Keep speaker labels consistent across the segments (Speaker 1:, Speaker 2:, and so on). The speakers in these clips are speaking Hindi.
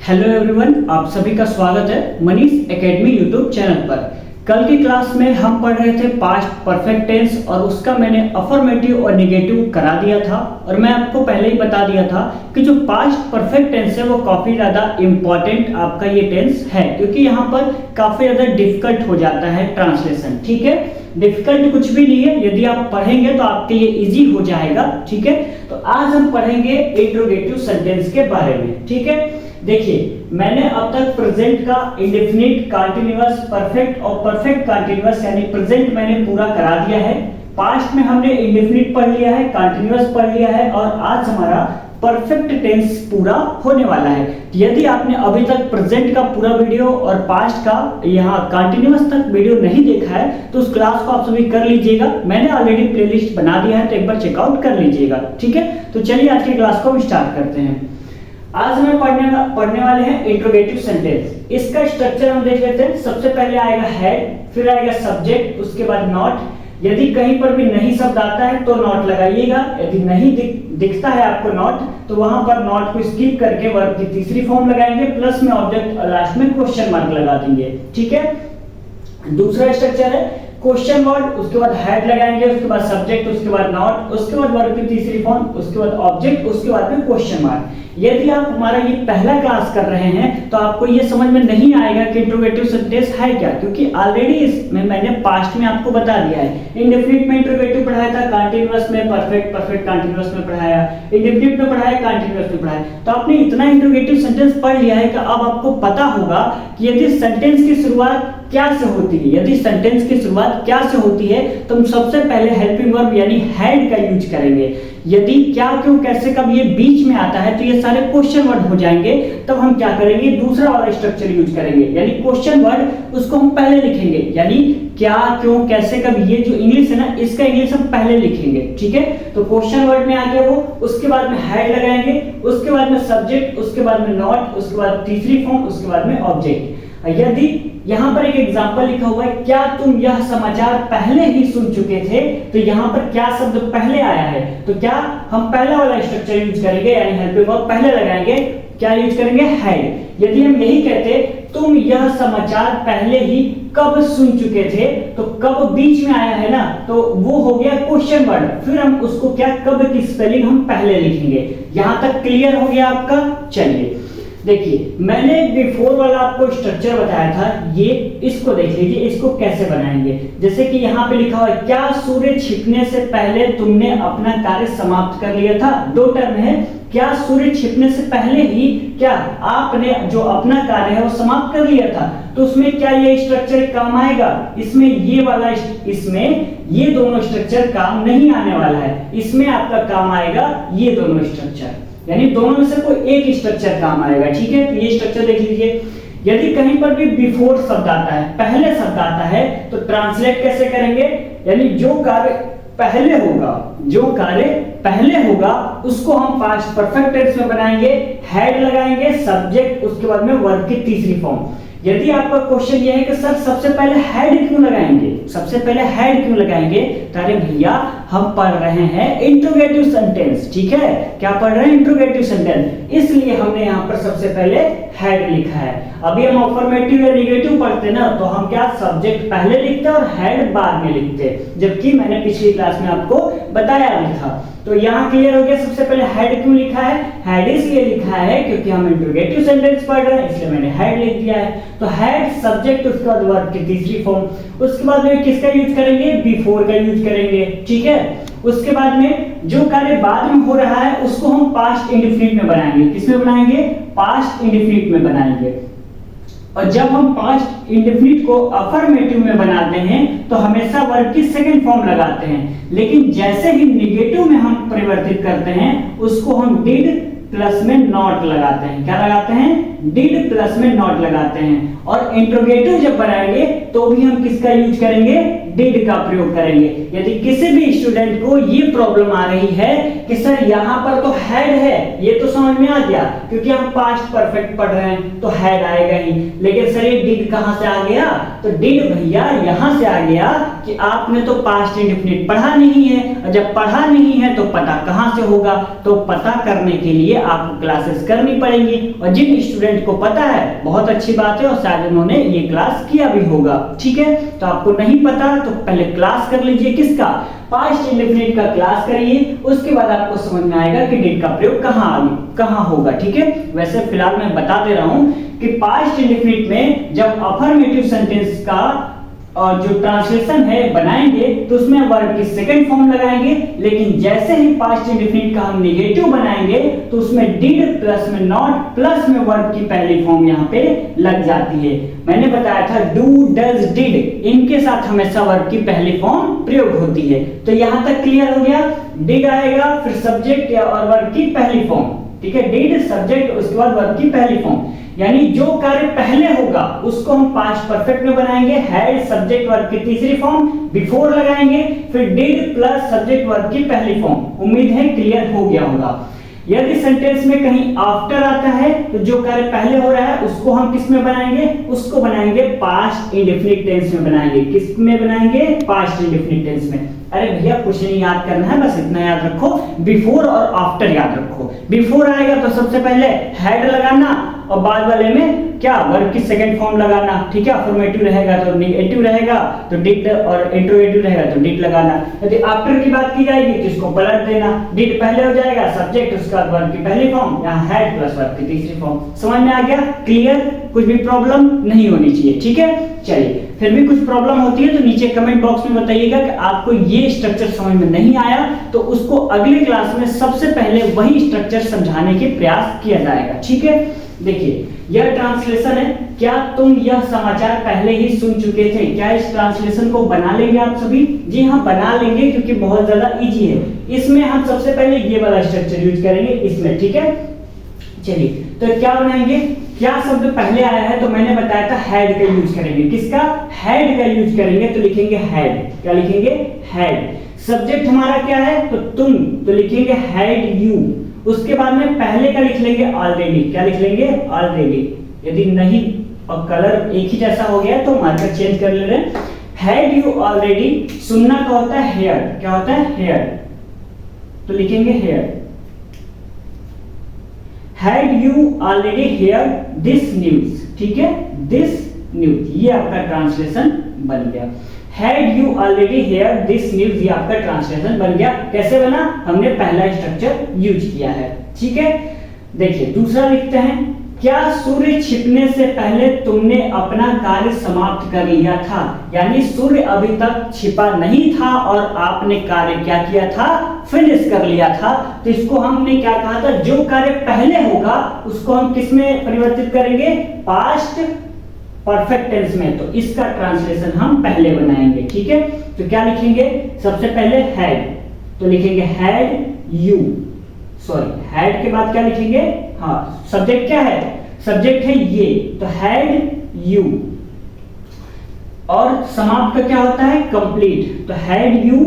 Speaker 1: हेलो एवरीवन, आप सभी का स्वागत है मनीष एकेडमी यूट्यूब चैनल पर। कल की क्लास में हम पढ़ रहे थे पास्ट परफेक्ट टेंस और उसका मैंने अफर्मेटिव और नेगेटिव करा दिया था। और मैं आपको पहले ही बता दिया था कि जो पास्ट परफेक्ट टेंस है वो काफ़ी ज़्यादा इम्पॉर्टेंट आपका ये टेंस है, क्योंकि यहाँ पर काफ़ी ज़्यादा डिफिकल्ट हो जाता है ट्रांसलेशन। ठीक है, डिफिकल्ट कुछ भी नहीं है, यदि आप पढ़ेंगे तो आपके लिए इजी हो जाएगा। ठीक है, तो आज हम पढ़ेंगे इंट्रोगेटिव सेंटेंस के बारे में। ठीक है, देखिए मैंने अब तक प्रेजेंट का इंडेफिनिट, कंटीन्यूअस, परफेक्ट और परफेक्ट कंटीन्यूअस यानी प्रेजेंट मैंने पूरा करा दिया है। पास्ट में हमने इंडेफिनिट पढ़ लिया है, कंटीन्यूअस पढ़ लिया है और आज हमारा परफेक्ट टेंस पूरा होने वाला है। यदि आपने अभी तक प्रेजेंट का पूरा वीडियो और पास्ट का यहाँ कंटीन्यूअस तक वीडियो नहीं देखा है तो उस क्लास को आप सभी कर लीजिएगा। मैंने ऑलरेडी प्लेलिस्ट बना दिया है, तो एक बार चेकआउट कर लीजिएगा। ठीक है, तो चलिए आज की क्लास को हम स्टार्ट करते हैं। आज हमें पढ़ने वाले हैं इंट्रोगेटिव सेंटेंस। इसका स्ट्रक्चर हम देख लेते हैं। सबसे पहले आएगा हेड, फिर आएगा सब्जेक्ट, उसके बाद नॉट। यदि कहीं पर भी नहीं शब्द आता है तो नॉट लगाइएगा। यदि नहीं दिखता है आपको नॉट तो वहां पर नॉट को स्किप करके वर्ब की तीसरी फॉर्म लगाएंगे, प्लस में ऑब्जेक्ट और लास्ट में क्वेश्चन मार्क लगा देंगे। ठीक है, दूसरा स्ट्रक्चर है क्वेश्चन वर्ड, उसके बाद हेड लगाएंगे, उसके बाद सब्जेक्ट, उसके बाद नॉट, उसके बाद वर्ब की तीसरी फॉर्म, उसके बाद ऑब्जेक्ट, उसके बाद में क्वेश्चन मार्क। यदि आप हमारा ये पहला क्लास कर रहे हैं तो आपको ये समझ में नहीं आएगा कि इंट्रोगेटिव सेंटेंस है क्या, क्योंकि ऑलरेडी इसमें मैंने पास्ट में आपको बता दिया है। इंडेफिनिट में इंट्रोगेटिव पढ़ाया था, कंटीन्यूअस में परफेक्ट, परफेक्ट कंटीन्यूअस में पढ़ाया, इंडेफिनिट में पढ़ाया, कंटीन्यूअस में पढ़ाया। तो आपने इतना इंट्रोगेटिव सेंटेंस पढ़ लिया है कि अब आपको पता होगा कि यदि सेंटेंस की शुरुआत क्या से होती है। यदि सेंटेंस की शुरुआत क्या से होती है तो हम सबसे पहले हेल्पिंग वर्ब यानी हैड का यूज करेंगे। यदि क्या, क्यों, कैसे, कब ये बीच में आता है तो ये सारे क्वेश्चन वर्ड हो जाएंगे। तब हम क्या करेंगे, दूसरा वाला स्ट्रक्चर यूज करेंगे, यानी क्वेश्चन वर्ड उसको हम पहले लिखेंगे, यानी क्या, क्यों, कैसे, कब, ये जो इंग्लिश है ना इसका इंग्लिश हम पहले लिखेंगे। ठीक है, तो क्वेश्चन वर्ड में आ गया वो, उसके बाद में हैड लगाएंगे, उसके बाद में सब्जेक्ट, उसके बाद में नॉट, उसके बाद तीसरी फॉर्म, उसके बाद में ऑब्जेक्ट। यदि यहाँ पर एक एग्जांपल लिखा हुआ है, क्या तुम यह समाचार पहले ही सुन चुके थे, तो यहाँ पर क्या शब्द पहले आया है तो क्या हम पहला वाला स्ट्रक्चर यूज करेंगे, यानी हेल्पिंग वर्ब पहले लगाएंगे, क्या यूज करेंगे, हैड। यदि हम यही कहते तुम यह समाचार पहले ही कब सुन चुके थे, तो कब बीच में आया है ना, तो वो हो गया क्वेश्चन वर्ड। फिर हम उसको क्या, कब की स्पेलिंग हम पहले लिखेंगे। यहां तक क्लियर हो गया आपका। चलिए देखिए, मैंने बिफोर वाला आपको स्ट्रक्चर बताया था, ये इसको देख लीजिए, इसको कैसे बनाएंगे। जैसे कि यहाँ पे लिखा हुआ है, क्या सूर्य छिपने से पहले तुमने अपना कार्य समाप्त कर लिया था। दो टर्म है, क्या सूर्य छिपने से पहले ही क्या आपने जो अपना कार्य है वो समाप्त कर लिया था, तो उसमें क्या ये स्ट्रक्चर काम आएगा। इसमें ये वाला, इसमें ये दोनों स्ट्रक्चर काम नहीं आने वाला है। इसमें आपका काम आएगा ये दोनों स्ट्रक्चर, यानी दोनों में से कोई एक स्ट्रक्चर काम आएगा। ठीक है, तो ये स्ट्रक्चर देख लीजिए। यदि कहीं पर भी बिफोर शब्द आता है, पहले शब्द आता है, तो ट्रांसलेट कैसे करेंगे, यानी जो कार्य पहले होगा, जो कार्य पहले होगा उसको हम पास्ट परफेक्ट टेंस में बनाएंगे, हेड लगाएंगे, सब्जेक्ट, उसके बाद में वर्ब की तीसरी फॉर्म। यदि आपका क्वेश्चन ये है कि सर सबसे पहले हेड क्यों लगाएंगे, सबसे पहले हेड क्यों लगाएंगे, तो अरे भैया हम पढ़ रहे हैं इंट्रोगेटिव सेंटेंस। ठीक है, क्या पढ़ रहे हैं, इंट्रोगेटिव सेंटेंस, इसलिए हमने यहाँ पर सबसे पहले हेड लिखा है। अभी हम अफर्मेटिव या नेगेटिव पढ़ते ना तो हम क्या, सब्जेक्ट पहले लिखते और हेड बाद में लिखते, जबकि मैंने पिछली क्लास में आपको बताया भी था। तो यहाँ क्लियर हो गया, सबसे पहले हेड क्यों लिखा है। हेड इसलिए लिखा है क्योंकि हम इंट्रोगेटिव सेंटेंस पढ़ रहे हैं, इसलिए मैंने हेड लिख दिया है। तो हेड, सब्जेक्ट, उसके बाद वर्ब की तीसरी फॉर्म, उसके बाद में किसका यूज करेंगे, बिफोर का यूज करेंगे। ठीक है, उसके बाद में जो कार्य बाद में हो रहा है उसको हम पास्ट इंडेफिनिट में बनाएंगे। किसमें बनाएंगे, पास्ट इंडेफिनिट में बनाएंगे। और जब हम पास्ट इंडेफिनिट को अफर्मेटिव में बनाते हैं तो हमेशा वर्ब की सेकंड फॉर्म लगाते हैं, लेकिन जैसे ही नेगेटिव में हम परिवर्तित करते हैं उसको हम डिड प्लस में नॉट लगाते हैं। क्या लगाते हैं, डिड प्लस में नॉट लगाते हैं। और इंट्रोगेटिव जब बनाएंगे तो भी हम किसका यूज करेंगे, डिड का प्रयोग करेंगे। यदि किसी भी स्टूडेंट को ये प्रॉब्लम आ रही है कि सर यहाँ पर तो हैड है, ये तो समझ में आ गया क्योंकि हम पास्ट परफेक्ट पढ़ रहे हैं तो हैड आएगा ही, लेकिन सर ये डिड कहां से आ गया? तो डिड भैया यहां से आ गया कि आपने तो पास्ट इंडेफिनिट पढ़ा नहीं है, और जब पढ़ा नहीं है तो पता कहां से होगा? तो पता करने के लिए आपको क्लासेस करनी पड़ेंगी, और जिन स्टूडेंट को पता है बहुत अच्छी बात है और शायद उन्होंने ये क्लास किया भी होगा। ठीक है, तो आपको नहीं पता तो पहले क्लास कर लीजिए, किसका? पास्ट इंडेफिनिट का क्लास करिए, उसके बाद आपको समझ में आएगा कि डिड का प्रयोग कहां होगा। ठीक है, वैसे फिलहाल मैं बता दे रहा हूं कि पास्ट इंडेफिनिट में जब अफर्मेटिव सेंटेंस का और जो ट्रांसलेशन है बनाएंगे तो उसमें वर्ब की सेकंड फॉर्म लगाएंगे, लेकिन जैसे ही पास्ट इंडेफिनिट का हम नेगेटिव बनाएंगे तो उसमें डिड प्लस में नॉट प्लस में वर्ब की पहली फॉर्म यहाँ पे लग जाती है। मैंने बताया था डू, डज, डिड, इनके साथ हमेशा वर्ब की पहली फॉर्म प्रयोग होती है। तो यहाँ तक क्लियर हो गया? डिड आएगा, फिर सब्जेक्ट और वर्ब की पहली फॉर्म। ठीक है, डिड सब्जेक्ट, उसके बाद वर्ब की पहली फॉर्म, यानी जो कार्य पहले होगा उसको हम पास्ट परफेक्ट में बनाएंगे। हैड सब्जेक्ट वर्ब की तीसरी फॉर्म, बिफोर लगाएंगे, फिर डिड प्लस सब्जेक्ट वर्ब की पहली फॉर्म। उम्मीद है क्लियर हो गया होगा। यदि सेंटेंस में कहीं आफ्टर आता है तो जो कार्य पहले हो रहा है उसको हम किस में बनाएंगे? उसको बनाएंगे पास्ट इंडेफिनिट टेंस में बनाएंगे। किस में बनाएंगे? पास्ट इंडेफिनिट टेंस में। अरे भैया कुछ नहीं याद करना है, बस इतना याद रखो, बिफोर और आफ्टर याद रखो। बिफोर आएगा तो सबसे पहले हैड लगाना और बाद वाले में क्या? वर्ब की सेकंड फॉर्म लगाना। ठीक है, अफर्मेटिव रहेगा तो नेगेटिव रहेगा तो डिड, और इंट्रोगेटिव रहेगा तो डिड लगाना। यदि आफ्टर की बात की जाएगी तो इसको पलट देना, डिड पहले हो जाएगा सब्जेक्ट, उसके बाद वर्ब की पहली फॉर्म, यहाँ हैड प्लस वर्ब की तीसरी फॉर्म। समझ में आ गया? क्लियर? कुछ भी प्रॉब्लम नहीं होनी चाहिए। ठीक है, चलिए, फिर भी कुछ प्रॉब्लम होती है तो नीचे कमेंट बॉक्स में बताइएगा कि आपको ये स्ट्रक्चर समझ में नहीं आया, तो उसको अगली क्लास में सबसे पहले वही स्ट्रक्चर समझाने के प्रयास किया जाएगा। ठीक है, देखिए यह ट्रांसलेशन है। क्या तुम यह समाचार पहले ही सुन चुके थे? क्या इस ट्रांसलेशन को बना लेंगे आप सभी? जी हाँ, बना लेंगे क्योंकि बहुत ज्यादा इजी है। इसमें हम सबसे पहले ये वाला स्ट्रक्चर यूज करेंगे इसमें। ठीक है, चलिए, तो क्या बनाएंगे? क्या शब्द पहले आया है? तो मैंने बताया था हैड का यूज करेंगे। किसका? हैड का यूज करेंगे, तो लिखेंगे हैड। क्या लिखेंगे? हैड। सब्जेक्ट हमारा क्या है? तो तुम, तो लिखेंगे हैड यू। उसके बाद में पहले का लिख लेंगे ऑलरेडी। क्या लिख लेंगे? ऑलरेडी। यदि नहीं और कलर एक ही जैसा हो गया तो मार्कर चेंज कर ले रहे हैं। हैड यू ऑलरेडी, सुनना का होता है हेयर। क्या होता है? हेयर, तो लिखेंगे hear. Had you already hear this news. ठीक है, दिस न्यूज, ये आपका ट्रांसलेशन बन गया। Had you already hear this news, ये आपका ट्रांसलेशन बन गया। कैसे बना? हमने पहला स्ट्रक्चर यूज किया है। ठीक है, देखिए दूसरा लिखते हैं। क्या सूर्य छिपने से पहले तुमने अपना कार्य समाप्त कर लिया था? यानी सूर्य अभी तक छिपा नहीं था और आपने कार्य क्या किया था? फिनिश कर लिया था। तो इसको हमने क्या कहा था? जो कार्य पहले होगा उसको हम किस में परिवर्तित करेंगे? पास्ट परफेक्ट टेंस में। तो इसका ट्रांसलेशन हम पहले बनाएंगे। ठीक है, तो क्या लिखेंगे? सबसे पहले हैड, तो लिखेंगे हैड यू, सॉरी हैड के बाद क्या लिखेंगे? हाँ, सब्जेक्ट क्या है? सब्जेक्ट है ये, तो हैड यू। और समाप्त का क्या होता है? कंप्लीट, तो हैड यू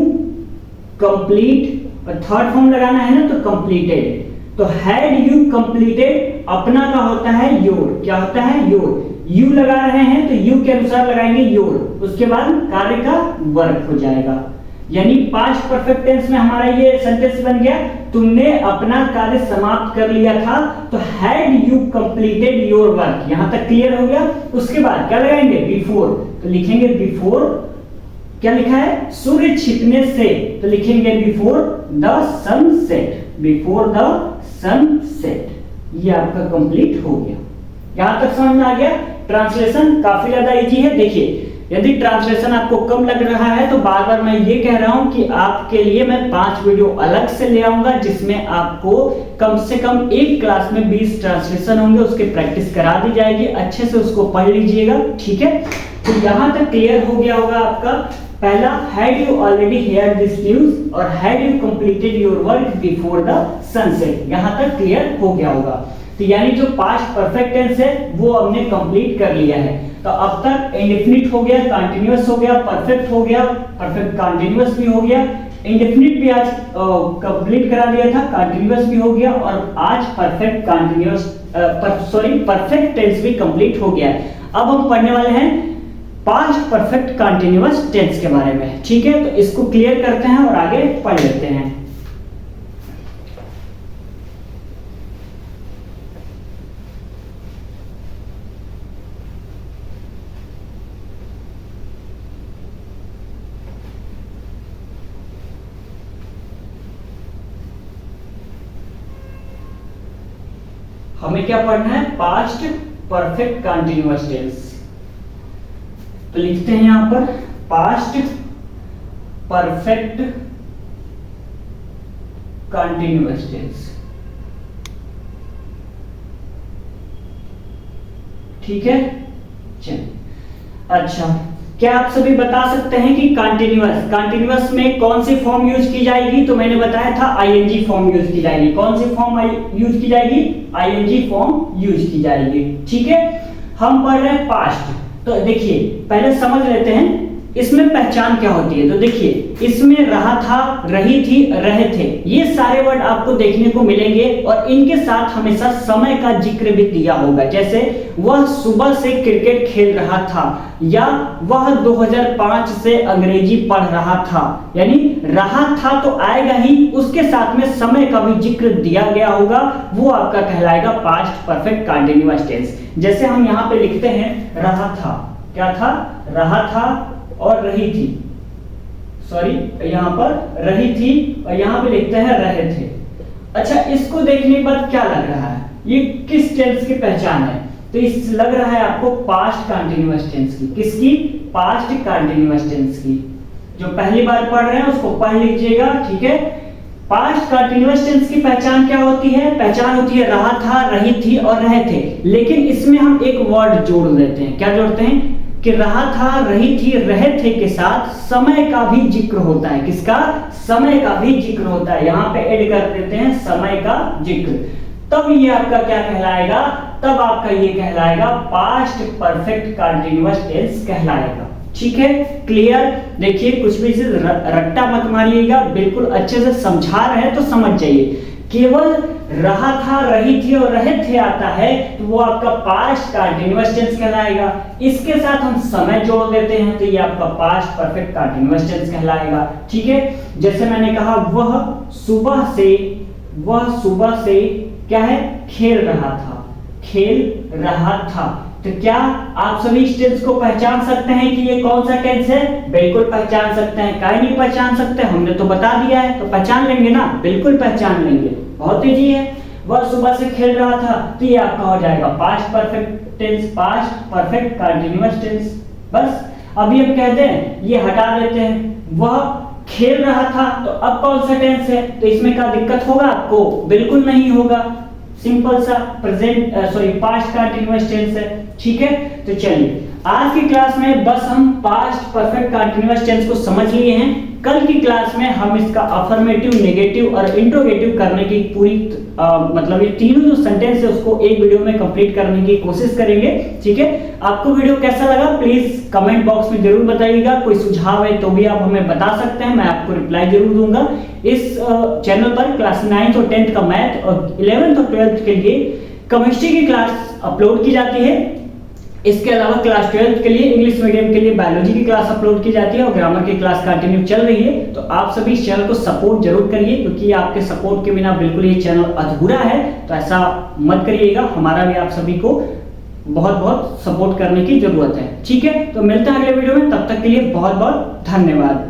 Speaker 1: कंप्लीट, और थर्ड फॉर्म लगाना है ना तो कंप्लीटेड। तो हैड यू कंप्लीटेड, अपना का होता है योर। क्या होता है? योर। यू लगा रहे हैं तो यू के अनुसार लगाएंगे योर, उसके बाद कार्य का वर्ब हो जाएगा। यानी पास्ट परफेक्ट टेंस में हमारा ये सेंटेंस बन गया, तुमने अपना कार्य समाप्त कर लिया था, तो had you completed your work. यहां तक क्लियर हो गया? उसके बाद क्या लगाएंगे? बिफोर, तो लिखेंगे बिफोर, क्या लिखा है? सूर्य छिपने से, तो लिखेंगे before the sunset. Before the sunset, ये आपका कंप्लीट हो गया। यहां तक समझ में आ गया? ट्रांसलेशन काफी ज्यादा इजी है। देखिए, यदि ट्रांसलेशन आपको कम लग रहा है तो बार बार मैं ये कह रहा हूं कि आपके लिए मैं 5 वीडियो अलग से ले आऊंगा, जिसमें आपको कम से कम एक क्लास में 20 ट्रांसलेशन होंगे, उसकी प्रैक्टिस करा दी जाएगी। अच्छे से उसको पढ़ लीजिएगा। ठीक है, तो यहां तक क्लियर हो गया होगा आपका। पहला, had you already hear this news, और had you completed your work before the sunset. यहां तक क्लियर हो गया होगा। तो यानी जो पास्ट परफेक्ट टेंस है वो हमने कंप्लीट कर लिया है। तो अब तक इंडेफिनिट हो गया, कंटीन्यूअस हो गया, परफेक्ट हो गया, परफेक्ट कंटीन्यूअस भी हो गया, इंडेफिनिट भी आज कंप्लीट करा दिया था, कंटीन्यूअस भी हो गया और आज परफेक्ट कंटीन्यूअस परफेक्ट टेंस भी कंप्लीट हो गया। अब हम पढ़ने वाले हैं पास्ट परफेक्ट कंटीन्यूअस टेंस के बारे में। ठीक है, तो इसको क्लियर करते हैं और आगे पढ़ लेते हैं। हमें क्या पढ़ना है? Past perfect continuous tense. तो लिखते हैं यहां पर पास्ट परफेक्ट कंटीन्यूअस टेंस। ठीक है, चलिए। अच्छा, क्या आप सभी बता सकते हैं कि कंटीन्यूअस में कौन सी फॉर्म यूज की जाएगी? तो मैंने बताया था आईएनजी फॉर्म यूज की जाएगी। कौन सी फॉर्म यूज की जाएगी? आईएनजी फॉर्म यूज की जाएगी। ठीक है, हम पढ़ रहे हैं पास्ट। तो देखिए पहले समझ लेते हैं इसमें पहचान क्या होती है। तो देखिए इसमें रहा था, रही थी, रहे थे, ये सारे वर्ड आपको देखने को मिलेंगे और इनके साथ हमेशा समय का जिक्र भी दिया होगा। जैसे वह सुबह से क्रिकेट खेल रहा था या वह 2005 से अंग्रेजी पढ़ रहा था। यानी रहा था तो आएगा ही, उसके साथ में समय का भी जिक्र दिया गया होगा, वो आपका कहलाएगा पास्ट परफेक्ट कंटीन्यूअस टेंस। जैसे हम यहाँ पे लिखते हैं रहा था, क्या था? रहा था और रही थी, सॉरी यहां पर रही थी और यहां पे लिखते हैं रहे थे। अच्छा, इसको देखने के बाद क्या लग रहा है? ये किस टेंस की पहचान है? तो इस लग रहा है आपको पास्ट कंटीन्यूअस टेंस की। किसकी? पास्ट कंटीन्यूअस टेंस की। जो पहली बार पढ़ रहे हैं उसको पढ़ लीजिएगा। ठीक है, पास्ट कंटीन्यूअस टेंस की पहचान क्या होती है? पहचान होती है रहा था, रही थी और रहे थे। लेकिन इसमें हम एक वर्ड जोड़ देते हैं। क्या जोड़ते हैं? कि रहा था, रही थी, रहे थे के साथ समय का भी जिक्र होता है। किसका? समय का भी जिक्र होता है। यहां पे ऐड कर देते हैं समय का जिक्र। तब ये आपका क्या कहलाएगा? तब आपका ये कहलाएगा पास्ट परफेक्ट कंटीन्यूअस टेंस कहलाएगा। ठीक है, क्लियर? देखिए कुछ भी चीज रट्टा मत मारिएगा, बिल्कुल अच्छे से समझा रहे हैं तो समझ जाइए। केवल रहा था, रही थी और रहे थे आता है तो वो आपका पास्ट कंटीन्यूअस टेंस कहलाएगा। इसके साथ हम समय जोड़ देते हैं तो ये आपका पास्ट परफेक्ट कंटीन्यूअस टेंस कहलाएगा। ठीक है, जैसे मैंने कहा वह सुबह से क्या है? खेल रहा था, खेल रहा था। तो क्या आप सभी इस टेंस को पहचान सकते हैं कि ये कौन सा टेंस है? बिल्कुल पहचान सकते हैं। काहे नहीं पहचान सकते? हमने तो बता दिया है, तो पहचान लेंगे ना, बिल्कुल पहचान लेंगे। बहुत इजी है। वह सुबह से खेल रहा था तो ये आपका हो जाएगा past perfect tense, past perfect continuous tense. बस अभी हम कहते हैं ये हटा देते हैं, वह खेल रहा था, तो अब कौन सा टेंस है? तो इसमें क्या दिक्कत होगा आपको? बिल्कुल नहीं होगा, सिंपल सा पास्ट कंटीन्यूअस टेंस है। ठीक है, तो चलिए आज की क्लास में बस हम पास्ट परफेक्ट कंटीन्यूअस टेंस को समझ लिए हैं। कल की क्लास में हम इसका अफर्मेटिव, नेगेटिव और इंट्रोगेटिव करने की पूरी मतलब ये तीनों जो सेंटेंस है उसको एक वीडियो में कंप्लीट करने की कोशिश करेंगे। ठीक है, आपको वीडियो कैसा लगा प्लीज कमेंट बॉक्स में जरूर बताइएगा। कोई सुझाव है तो भी आप हमें बता सकते हैं, मैं आपको रिप्लाई जरूर दूंगा। इस चैनल पर क्लास 9th और 10th का मैथ और 11th और 12th के लिए केमिस्ट्री की क्लास अपलोड की जाती है। इसके अलावा क्लास 12th के लिए इंग्लिश मीडियम के लिए बायोलॉजी की क्लास अपलोड की जाती है और ग्रामर की क्लास कंटिन्यू चल रही है। तो आप सभी इस चैनल को सपोर्ट जरूर करिए, क्योंकि आपके सपोर्ट के बिना बिल्कुल ये चैनल अधूरा है। तो ऐसा मत करिएगा, हमारा भी आप सभी को बहुत बहुत सपोर्ट करने की जरूरत है। ठीक है, तो मिलते हैं अगले वीडियो में, तब तक के लिए बहुत बहुत धन्यवाद।